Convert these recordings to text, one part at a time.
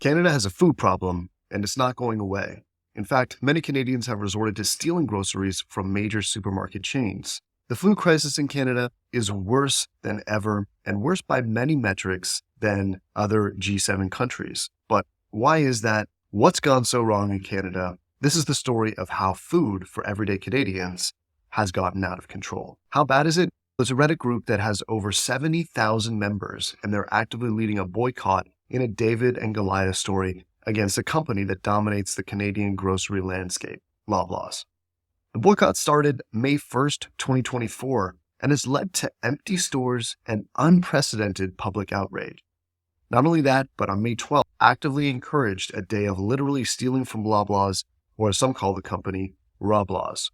Canada has a food problem, and it's not going away. In fact, many Canadians have resorted to stealing groceries from major supermarket chains. The food crisis in Canada is worse than ever, and worse by many metrics than other G7 countries. But why is that? What's gone so wrong in Canada? This is the story of how food for everyday Canadians has gotten out of control. How bad is it? There's a Reddit group that has over 70,000 members, and they're actively leading a boycott in a David and Goliath story against a company that dominates the Canadian grocery landscape, Loblaws. The boycott started May 1st, 2024, and has led to empty stores and unprecedented public outrage. Not only that, but on May 12th, actively encouraged a day of literally stealing from Loblaws, or as some call the company, Roblaws.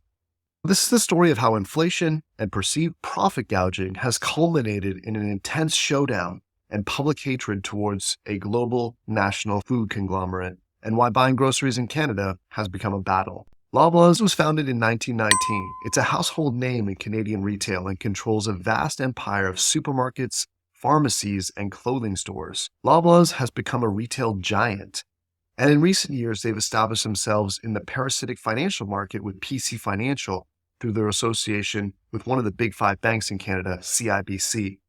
This is the story of how inflation and perceived profit gouging has culminated in an intense showdown and public hatred towards a global national food conglomerate, and why buying groceries in Canada has become a battle. Loblaws was founded in 1919. It's a household name in Canadian retail and controls a vast empire of supermarkets, pharmacies, and clothing stores. Loblaws has become a retail giant, and in recent years, they've established themselves in the parasitic financial market with PC Financial through their association with one of the big five banks in Canada, CIBC.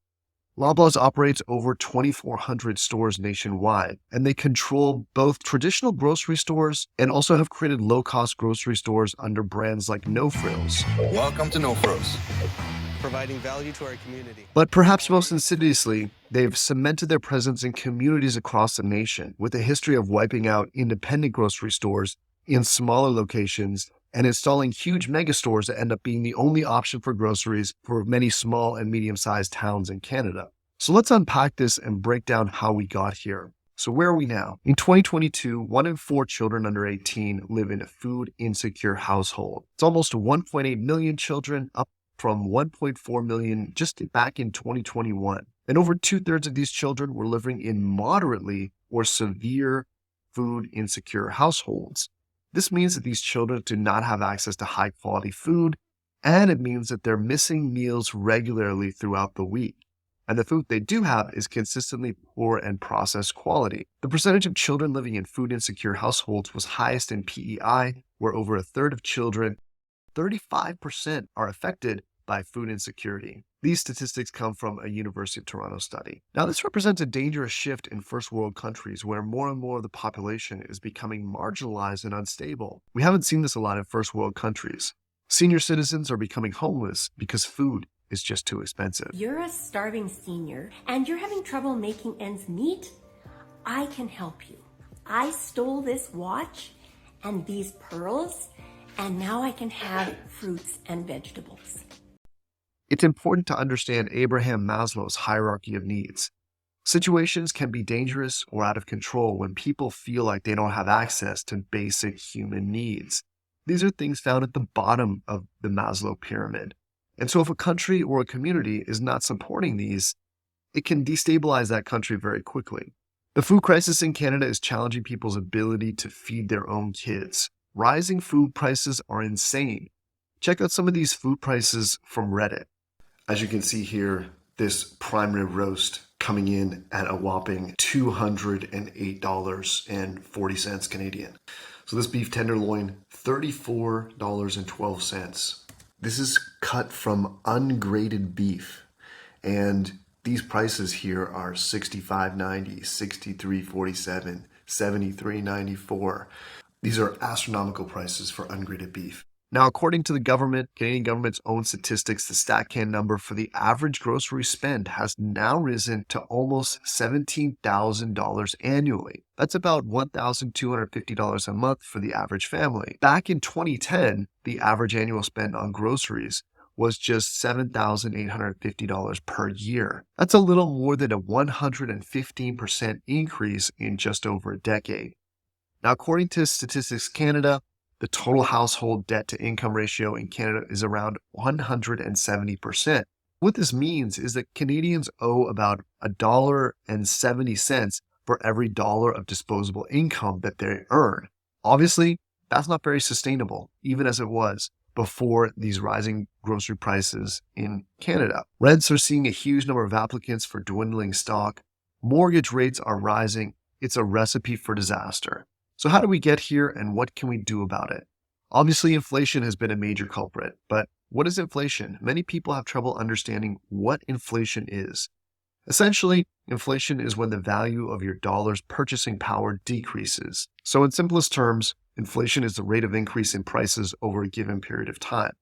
Loblaws operates over 2,400 stores nationwide, and they control both traditional grocery stores and also have created low-cost grocery stores under brands like No Frills. Welcome to No Frills. Providing value to our community. But perhaps most insidiously, they've cemented their presence in communities across the nation with a history of wiping out independent grocery stores in smaller locations and installing huge megastores that end up being the only option for groceries for many small and medium-sized towns in Canada. So let's unpack this and break down how we got here. So where are we now? In 2022, 1 in 4 children under 18 live in a food insecure household. It's almost 1.8 million children, up from 1.4 million just back in 2021. And over 2/3 of these children were living in moderately or severe food insecure households. This means that these children do not have access to high quality food, and it means that they're missing meals regularly throughout the week. And the food they do have is consistently poor and processed quality. The percentage of children living in food insecure households was highest in PEI, where over 1/3 of children, 35%, are affected by food insecurity. These statistics come from a University of Toronto study. Now, this represents a dangerous shift in first world countries where more and more of the population is becoming marginalized and unstable. We haven't seen this a lot in first world countries. Senior citizens are becoming homeless because food is just too expensive. You're a starving senior and you're having trouble making ends meet? I can help you. I stole this watch and these pearls, and now I can have fruits and vegetables. It's important to understand Abraham Maslow's hierarchy of needs. Situations can be dangerous or out of control when people feel like they don't have access to basic human needs. These are things found at the bottom of the Maslow pyramid. And so if a country or a community is not supporting these, it can destabilize that country very quickly. The food crisis in Canada is challenging people's ability to feed their own kids. Rising food prices are insane. Check out some of these food prices from Reddit. As you can see here, this prime rib roast coming in at a whopping $208.40 Canadian. So this beef tenderloin, $34.12. This is cut from ungraded beef. And these prices here are $65.90, $63.47, $73.94. These are astronomical prices for ungraded beef. Now, according to the government, Canadian government's own statistics, the StatCan number for the average grocery spend has now risen to almost $17,000 annually. That's about $1,250 a month for the average family. Back in 2010, the average annual spend on groceries was just $7,850 per year. That's a little more than a 115% increase in just over a decade. Now, according to Statistics Canada, the total household debt to income ratio in Canada is around 170%. What this means is that Canadians owe about $1.70 for every dollar of disposable income that they earn. Obviously, that's not very sustainable, even as it was before these rising grocery prices in Canada. Rents are seeing a huge number of applicants for dwindling stock. Mortgage rates are rising, It's a recipe for disaster. So how do we get here and what can we do about it? Obviously, inflation has been a major culprit, but what is inflation? Many people have trouble understanding what inflation is. Essentially, inflation is when the value of your dollar's purchasing power decreases. So in simplest terms, inflation is the rate of increase in prices over a given period of time.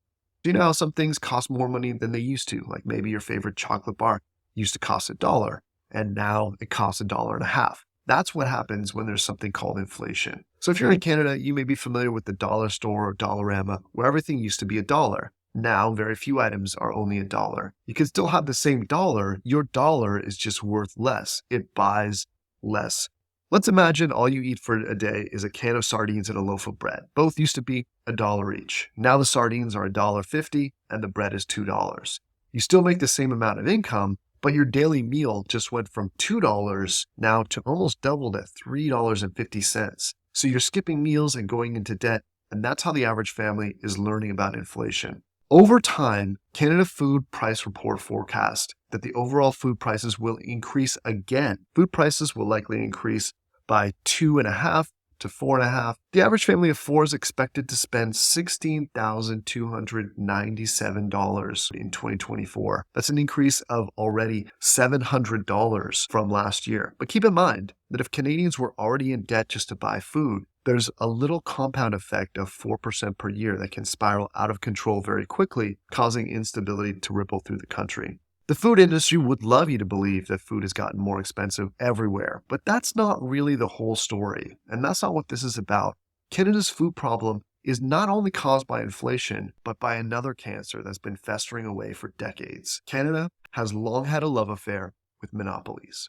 Do you know how some things cost more money than they used to? Like maybe your favorite chocolate bar used to cost $1, and now it costs $1.50. That's what happens when there's something called inflation. So if you're in Canada, you may be familiar with the dollar store or Dollarama, where everything used to be $1. Now, very few items are only $1. You can still have the same dollar. Your dollar is just worth less. It buys less. Let's imagine all you eat for a day is a can of sardines and a loaf of bread. Both used to be $1 each. Now the sardines are $1.50 and the bread is $2. You still make the same amount of income, but your daily meal just went from $2 now to almost doubled at $3.50. So you're skipping meals and going into debt, and that's how the average family is learning about inflation. Over time, Canada Food Price Report forecast that the overall food prices will increase again. Food prices will likely increase by 2.5 to 4.5. The average family of four is expected to spend $16,297 in 2024. That's an increase of already $700 from last year. But keep in mind that if Canadians were already in debt just to buy food, there's a little compound effect of 4% per year that can spiral out of control very quickly, causing instability to ripple through the country. The food industry would love you to believe that food has gotten more expensive everywhere, but that's not really the whole story, and that's not what this is about. Canada's food problem is not only caused by inflation, but by another cancer that's been festering away for decades. Canada has long had a love affair with monopolies.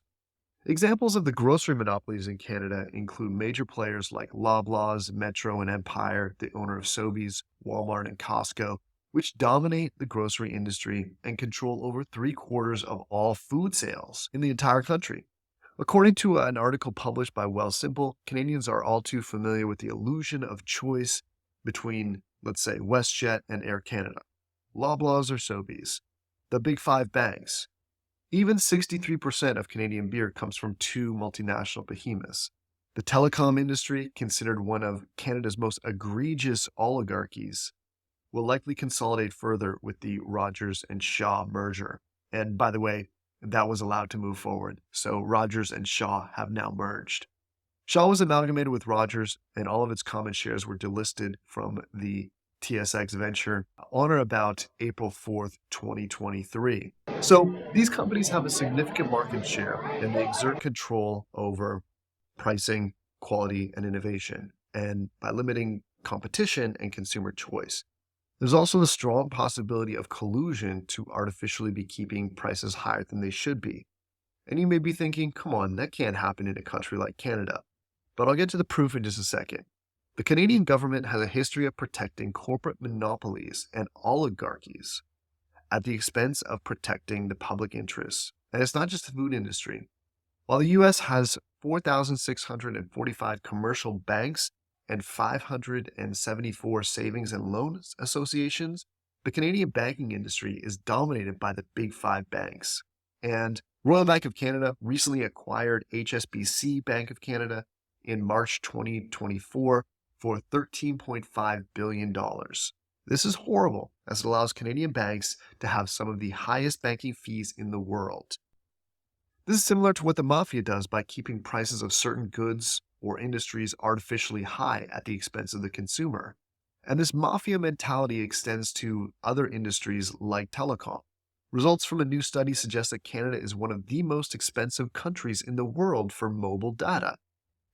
Examples of the grocery monopolies in Canada include major players like Loblaws, Metro, and Empire, the owner of Sobeys, Walmart, and Costco, which dominate the grocery industry and control over 3/4 of all food sales in the entire country. According to an article published by Wealthsimple, Canadians are all too familiar with the illusion of choice between, let's say, WestJet and Air Canada, Loblaws or Sobeys, the big five banks. Even 63% of Canadian beer comes from two multinational behemoths. The telecom industry, considered one of Canada's most egregious oligarchies, will likely consolidate further with the Rogers and Shaw merger. And by the way, that was allowed to move forward. So Rogers and Shaw have now merged. Shaw was amalgamated with Rogers, and all of its common shares were delisted from the TSX venture on or about April 4th, 2023. So these companies have a significant market share and they exert control over pricing, quality, and innovation, and by limiting competition and consumer choice. There's also the strong possibility of collusion to artificially be keeping prices higher than they should be. And you may be thinking, come on, that can't happen in a country like Canada. But I'll get to the proof in just a second. The Canadian government has a history of protecting corporate monopolies and oligarchies at the expense of protecting the public interests. And it's not just the food industry. While the U.S. has 4,645 commercial banks and 574 savings and loans associations, the Canadian banking industry is dominated by the big five banks. And Royal Bank of Canada recently acquired HSBC Bank of Canada in March 2024 for $13.5 billion. This is horrible, as it allows Canadian banks to have some of the highest banking fees in the world. This is similar to what the mafia does by keeping prices of certain goods or industries artificially high at the expense of the consumer. And this mafia mentality extends to other industries like telecom. Results from a new study suggest that Canada is one of the most expensive countries in the world for mobile data.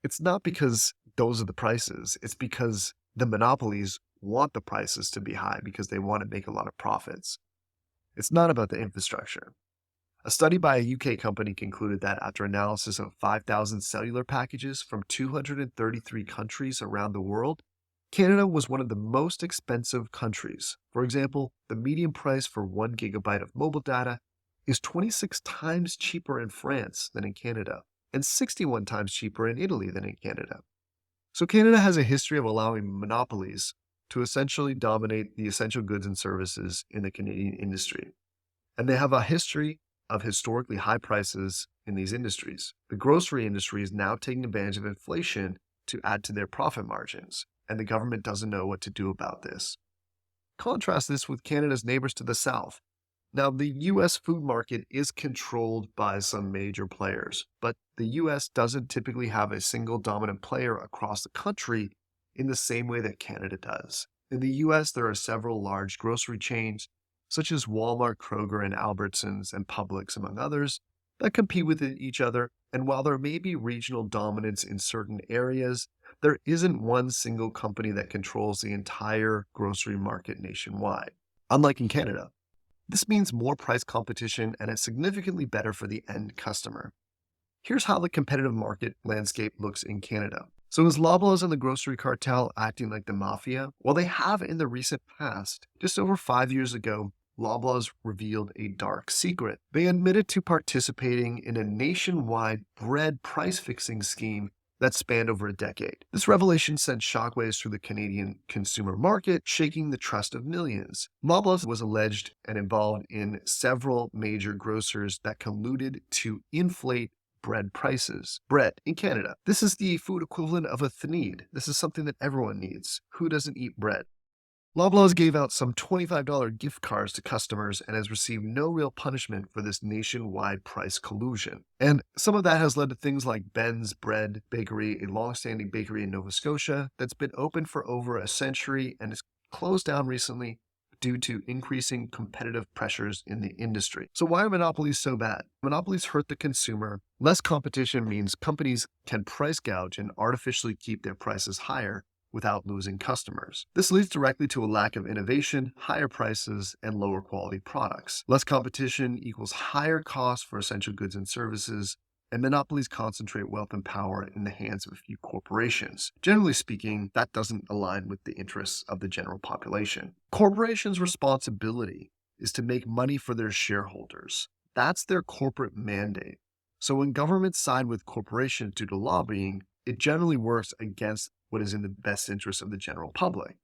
It's not because those are the prices. It's because the monopolies want the prices to be high because they want to make a lot of profits. It's not about the infrastructure. A study by a UK company concluded that after analysis of 5,000 cellular packages from 233 countries around the world, Canada was one of the most expensive countries. For example, the median price for 1 gigabyte of mobile data is 26 times cheaper in France than in Canada, and 61 times cheaper in Italy than in Canada. So Canada has a history of allowing monopolies to essentially dominate the essential goods and services in the Canadian industry. And they have a history of historically high prices in these industries. The grocery industry is now taking advantage of inflation to add to their profit margins, and the government doesn't know what to do about this. Contrast this with Canada's neighbors to the south. Now, the U.S. food market is controlled by some major players, but the U.S. doesn't typically have a single dominant player across the country in the same way that Canada does. In the U.S., there are several large grocery chains, such as Walmart, Kroger, and Albertsons, and Publix, among others, that compete with each other, and while there may be regional dominance in certain areas, there isn't one single company that controls the entire grocery market nationwide, unlike in Canada. This means more price competition and it's significantly better for the end customer. Here's how the competitive market landscape looks in Canada. So is Loblaws and the grocery cartel acting like the mafia? Well, they have in the recent past. Just over 5 years ago, Loblaws revealed a dark secret. They admitted to participating in a nationwide bread price-fixing scheme that spanned over a decade. This revelation sent shockwaves through the Canadian consumer market, shaking the trust of millions. Loblaws was alleged and involved in several major grocers that colluded to inflate bread prices. Bread in Canada. This is the food equivalent of a thneed. This is something that everyone needs. Who doesn't eat bread? Loblaws gave out some $25 gift cards to customers and has received no real punishment for this nationwide price collusion. And some of that has led to things like Ben's Bread Bakery, a long-standing bakery in Nova Scotia that's been open for over a century and is closed down recently due to increasing competitive pressures in the industry. So why are monopolies so bad? Monopolies hurt the consumer. Less competition means companies can price gouge and artificially keep their prices higher without losing customers. This leads directly to a lack of innovation, higher prices, and lower quality products. Less competition equals higher costs for essential goods and services, and monopolies concentrate wealth and power in the hands of a few corporations. Generally speaking, that doesn't align with the interests of the general population. Corporations' responsibility is to make money for their shareholders. That's their corporate mandate. So when governments side with corporations due to lobbying, it generally works against what is in the best interest of the general public.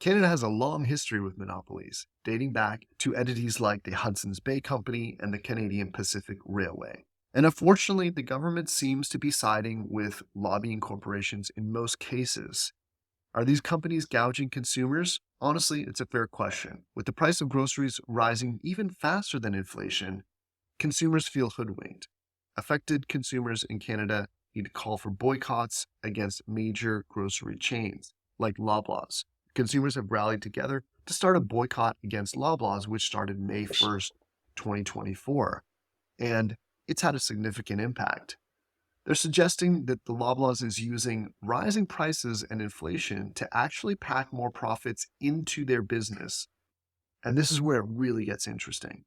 Canada has a long history with monopolies, dating back to entities like the Hudson's Bay Company and the Canadian Pacific Railway. And unfortunately, the government seems to be siding with lobbying corporations in most cases. Are these companies gouging consumers? Honestly, it's a fair question. With the price of groceries rising even faster than inflation, consumers feel hoodwinked. Affected consumers in Canada need to call for boycotts against major grocery chains like Loblaws. Consumers have rallied together to start a boycott against Loblaws, which started May 1st, 2024. And it's had a significant impact. They're suggesting that the Loblaws is using rising prices and inflation to actually pack more profits into their business. And this is where it really gets interesting.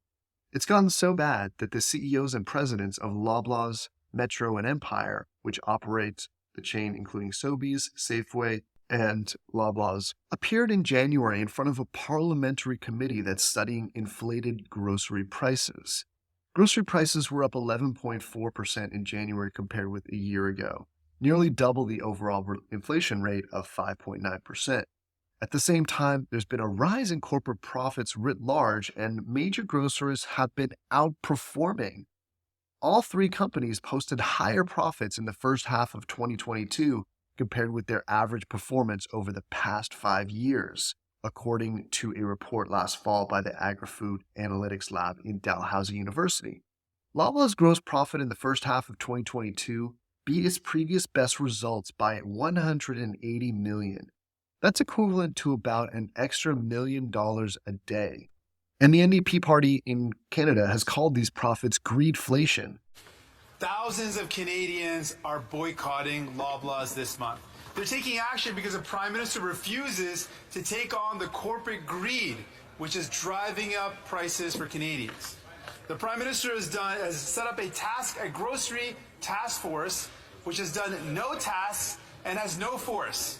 It's gotten so bad that the CEOs and presidents of Loblaws, Metro, and Empire, which operates the chain including Sobeys, Safeway, and Loblaws, appeared in January in front of a parliamentary committee that's studying inflated grocery prices. Grocery prices were up 11.4% in January compared with a year ago, nearly double the overall inflation rate of 5.9%. At the same time, there's been a rise in corporate profits writ large, and major grocers have been outperforming. All three companies posted higher profits in the first half of 2022 compared with their average performance over the past 5 years, according to a report last fall by the Agri-Food Analytics Lab in Dalhousie University. Loblaws' gross profit in the first half of 2022 beat its previous best results by $180 million. That's equivalent to about an extra $1 million a day. And the NDP party in Canada has called these profits greedflation. Thousands of Canadians are boycotting Loblaws this month. They're taking action because the Prime Minister refuses to take on the corporate greed, which is driving up prices for Canadians. The Prime Minister has set up a grocery task force, which has done no tasks and has no force.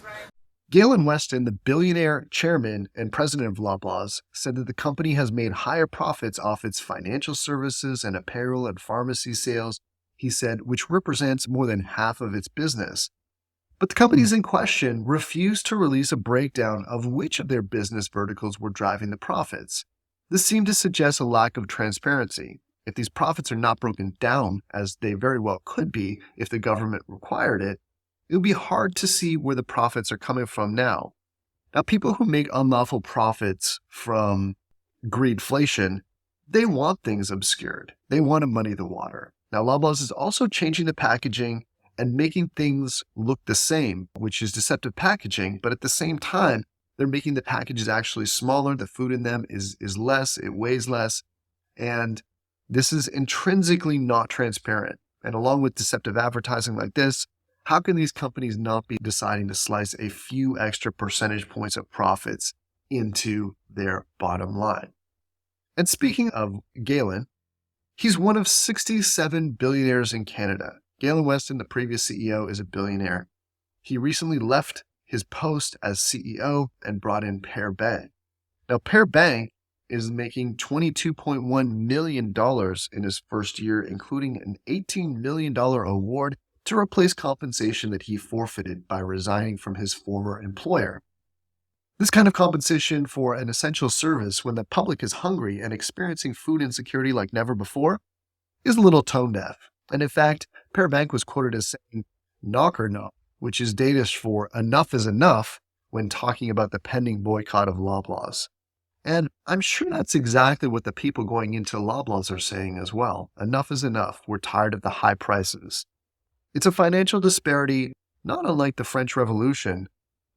Galen Weston, the billionaire chairman and president of Loblaws, said that the company has made higher profits off its financial services and apparel and pharmacy sales, he said, which represents more than half of its business. But the companies in question refused to release a breakdown of which of their business verticals were driving the profits. This seemed to suggest a lack of transparency. If these profits are not broken down, as they very well could be if the government required it, it would be hard to see where the profits are coming from now. Now, people who make unlawful profits from greedflation, they want things obscured. They want to muddy the water. Now, Loblaws is also changing the packaging and making things look the same, which is deceptive packaging, but at the same time, they're making the packages actually smaller. The food in them is less, it weighs less, and this is intrinsically not transparent. And along with deceptive advertising like this, how can these companies not be deciding to slice a few extra percentage points of profits into their bottom line? And speaking of Galen, he's one of 67 billionaires in Canada. Galen Weston, the previous CEO, is a billionaire. He recently left his post as CEO and brought in Per Bank. Now, Per Bank is making $22.1 million in his first year, including an $18 million award to replace compensation that he forfeited by resigning from his former employer. This kind of compensation for an essential service when the public is hungry and experiencing food insecurity like never before is a little tone deaf. And in fact, Per Bank was quoted as saying, "Knock or knock," which is Danish for enough is enough when talking about the pending boycott of Loblaws. And I'm sure that's exactly what the people going into Loblaws are saying as well. Enough is enough. We're tired of the high prices. It's a financial disparity not unlike the French Revolution,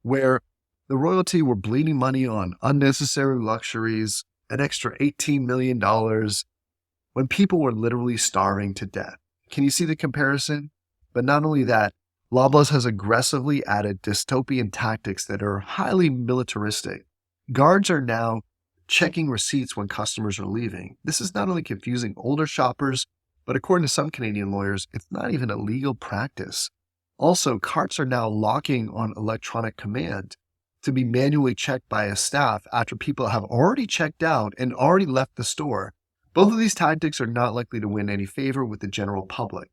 where the royalty were bleeding money on unnecessary luxuries, an extra $18 million, when people were literally starving to death. Can you see the comparison? But not only that, Loblaws has aggressively added dystopian tactics that are highly militaristic. Guards are now checking receipts when customers are leaving. This is not only confusing older shoppers, but according to some Canadian lawyers, it's not even a legal practice. Also, carts are now locking on electronic command to be manually checked by a staff after people have already checked out and already left the store. Both of these tactics are not likely to win any favor with the general public.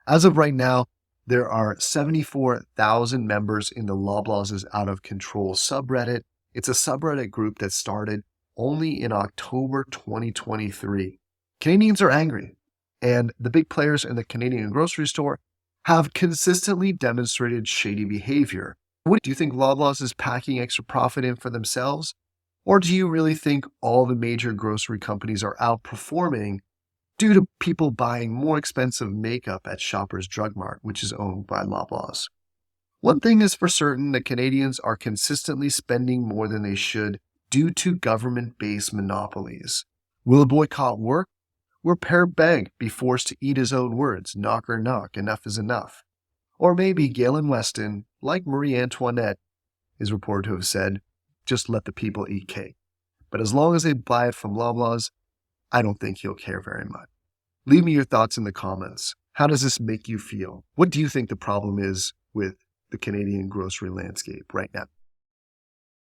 As of right now, there are 74,000 members in the Loblaws is Out of Control subreddit. It's a subreddit group that started only in October 2023. Canadians are angry, and the big players in the Canadian grocery store have consistently demonstrated shady behavior. What do you think Loblaws is packing extra profit in for themselves? Or do you really think all the major grocery companies are outperforming due to people buying more expensive makeup at Shoppers Drug Mart, which is owned by Loblaws? One thing is for certain, that Canadians are consistently spending more than they should due to government-based monopolies. Will a boycott work? Will Per Bank be forced to eat his own words, knock or knock, enough is enough? Or maybe Galen Weston, like Marie Antoinette, is reported to have said, just let the people eat cake. But as long as they buy it from Loblaws, I don't think he'll care very much. Leave me your thoughts in the comments. How does this make you feel? What do you think the problem is with the Canadian grocery landscape right now?